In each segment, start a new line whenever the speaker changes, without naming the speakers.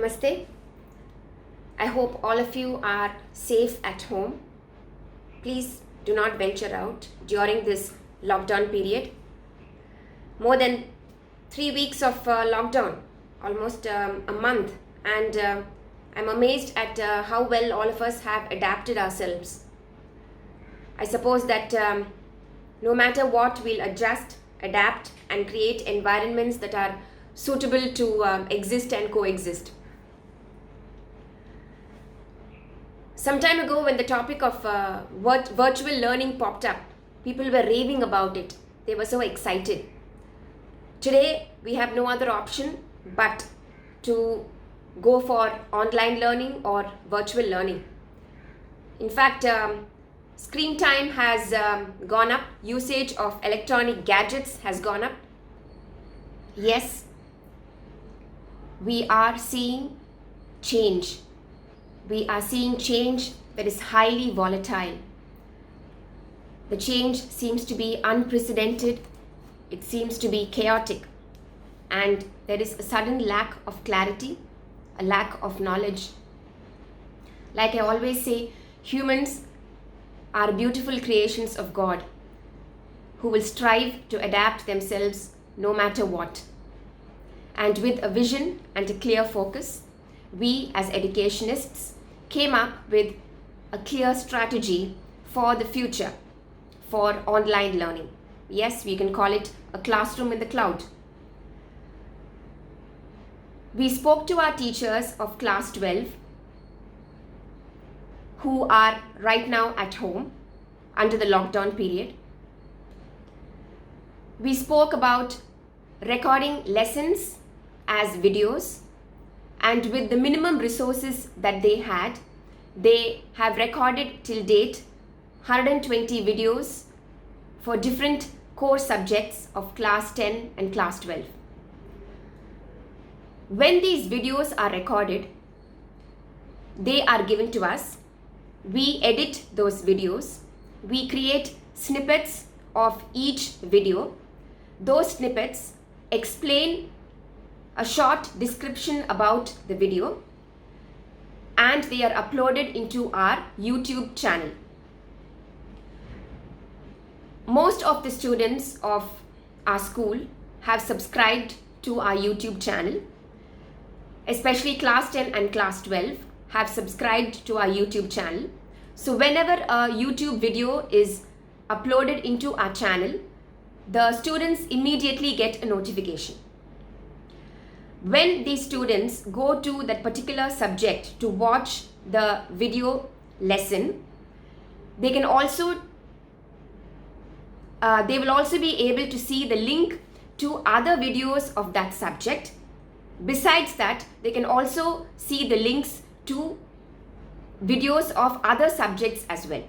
Namaste. I hope all of you are safe at home. Please do not venture out during this lockdown period. More than 3 weeks of lockdown, almost a month, and I'm amazed at how well all of us have adapted ourselves. I suppose that no matter what, we'll adjust, adapt, and create environments that are suitable to exist and coexist. Some time ago, when the topic of virtual learning popped up, people were raving about it. They were so excited. Today, we have no other option but to go for online learning or virtual learning. In fact, screen time has gone up, usage of electronic gadgets has gone up. Yes, we are seeing change. We are seeing change that is highly volatile. The change seems to be unprecedented, it seems to be chaotic, and there is a sudden lack of clarity, a lack of knowledge. Like I always say, humans are beautiful creations of God who will strive to adapt themselves no matter what. And with a vision and a clear focus, we as educationists came up with a clear strategy for the future for online learning. Yes, we can call it a classroom in the cloud. We spoke to our teachers of class 12 who are right now at home under the lockdown period. We spoke about recording lessons as videos, and with the minimum resources that they had, they have recorded till date 120 videos for different core subjects of class 10 and class 12. When these videos are recorded, they are given to us. We edit those videos. We create snippets of each video. Those snippets explain a short description about the video, and they are uploaded into our YouTube channel. Most of the students of our school have subscribed to our YouTube channel, especially class 10 and class 12 have subscribed to our YouTube channel. So whenever a YouTube video is uploaded into our channel, the students immediately get a notification. When these students go to that particular subject to watch the video lesson, they will also be able to see the link to other videos of that subject. Besides that, they can also see the links to videos of other subjects as well.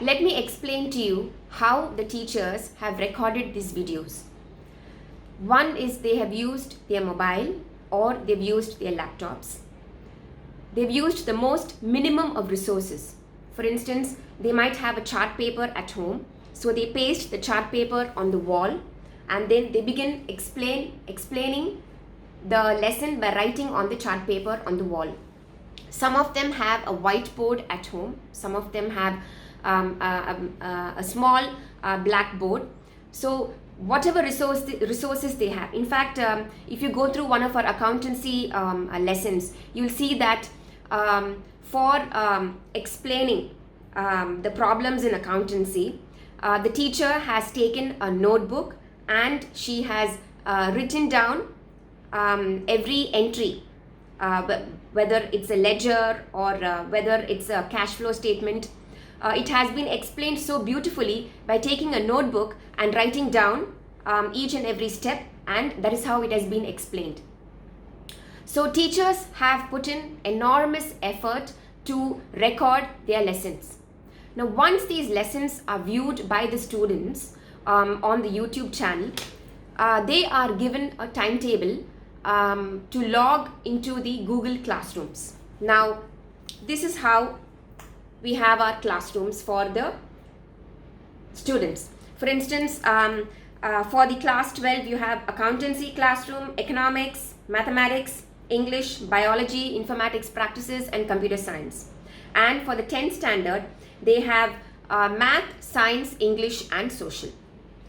Let me explain to you how the teachers have recorded these videos. One is they have used their mobile or they've used their laptops. They've used the most minimum of resources. For instance, they might have a chart paper at home, so they paste the chart paper on the wall and then they begin explaining the lesson by writing on the chart paper on the wall. Some of them have a whiteboard at home. Some of them have a small blackboard. So whatever resources they have. In fact, if you go through one of our accountancy lessons, you'll see that for explaining the problems in accountancy, the teacher has taken a notebook and she has written down every entry, whether it's a ledger or whether it's a cash flow statement. It has been explained so beautifully by taking a notebook and writing down each and every step, and that is how it has been explained. So teachers have put in enormous effort to record their lessons. Now, once these lessons are viewed by the students on the YouTube channel, they are given a timetable to log into the Google Classrooms. Now, this is how we have our classrooms for the students. For instance, for the class 12, you have accountancy classroom, economics, mathematics, English, biology, informatics practices, and computer science. And for the 10th standard, they have math, science, English, and social.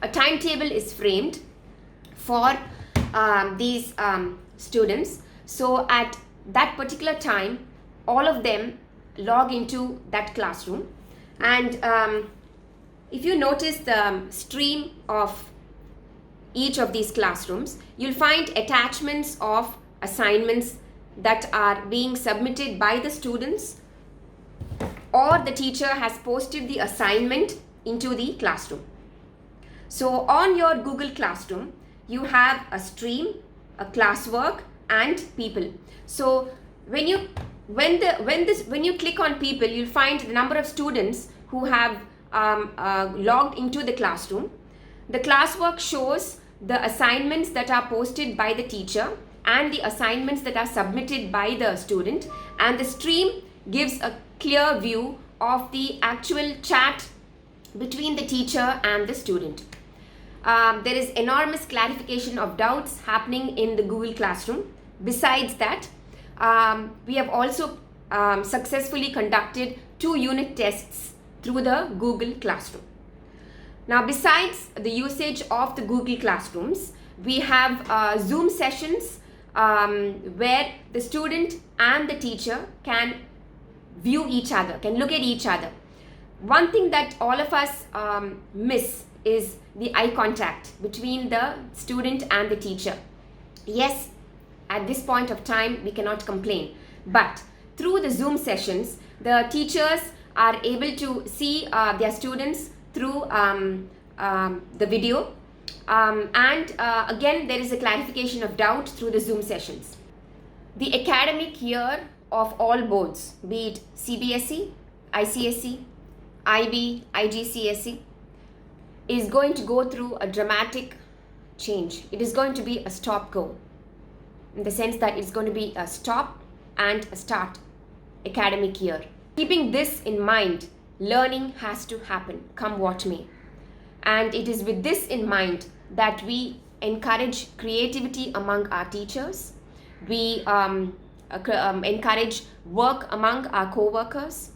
A timetable is framed for these students. So at that particular time, all of them log into that classroom. And if you notice the stream of each of these classrooms, you'll find attachments of assignments that are being submitted by the students, or the teacher has posted the assignment into the classroom. So on your Google Classroom, you have a stream, a classwork, and people. So when you click on people, you'll find the number of students who have logged into the classroom. The classwork shows the assignments that are posted by the teacher and the assignments that are submitted by the student, and the stream gives a clear view of the actual chat between the teacher and the student. There is enormous clarification of doubts happening in the Google Classroom. Besides that, we have also successfully conducted 2 unit tests through the Google Classroom. Now, besides the usage of the Google Classrooms, we have Zoom sessions where the student and the teacher can view each other, can look at each other. One thing that all of us miss is the eye contact between the student and the teacher. Yes, at this point of time, we cannot complain. But through the Zoom sessions, the teachers are able to see their students through the video. Again, there is a clarification of doubt through the Zoom sessions. The academic year of all boards, be it CBSE, ICSE, IB, IGCSE, is going to go through a dramatic change. It is going to be a stop-go, in the sense that it's going to be a stop and a start academic year. Keeping this in mind, learning has to happen, come what may. And it is with this in mind that we encourage creativity among our teachers. We encourage work among our co-workers.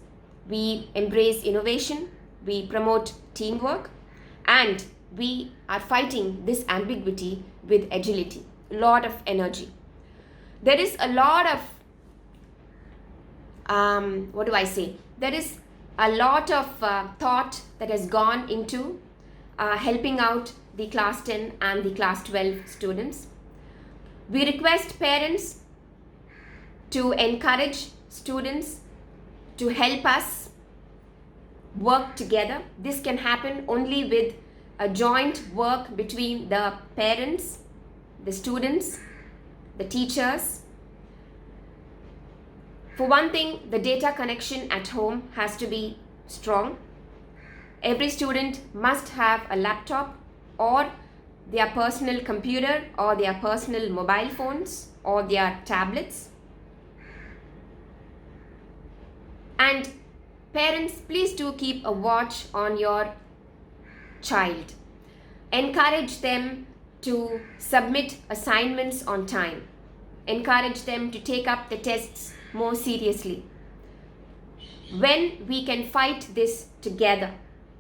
We embrace innovation. We promote teamwork. And we are fighting this ambiguity with agility, a lot of energy. There is a lot of, there is a lot of thought that has gone into helping out the class 10 and the class 12 students. We request parents to encourage students to help us work together. This can happen only with a joint work between the parents, the students, the teachers. For one thing, the data connection at home has to be strong. Every student must have a laptop or their personal computer or their personal mobile phones or their tablets. And parents, please do keep a watch on your child. Encourage them to submit assignments on time. Encourage them to take up the tests more seriously. When we can fight this together,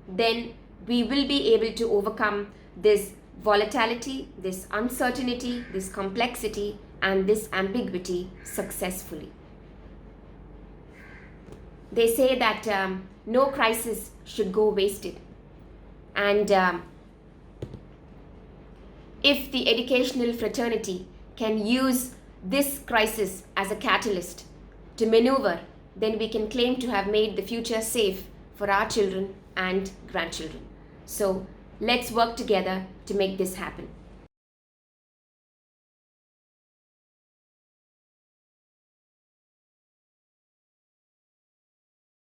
then we will be able to overcome this volatility, this uncertainty, this complexity, and this ambiguity successfully. They say that no crisis should go wasted. And if the educational fraternity can use this crisis as a catalyst to maneuver, then we can claim to have made the future safe for our children and grandchildren. So let's work together to make this happen.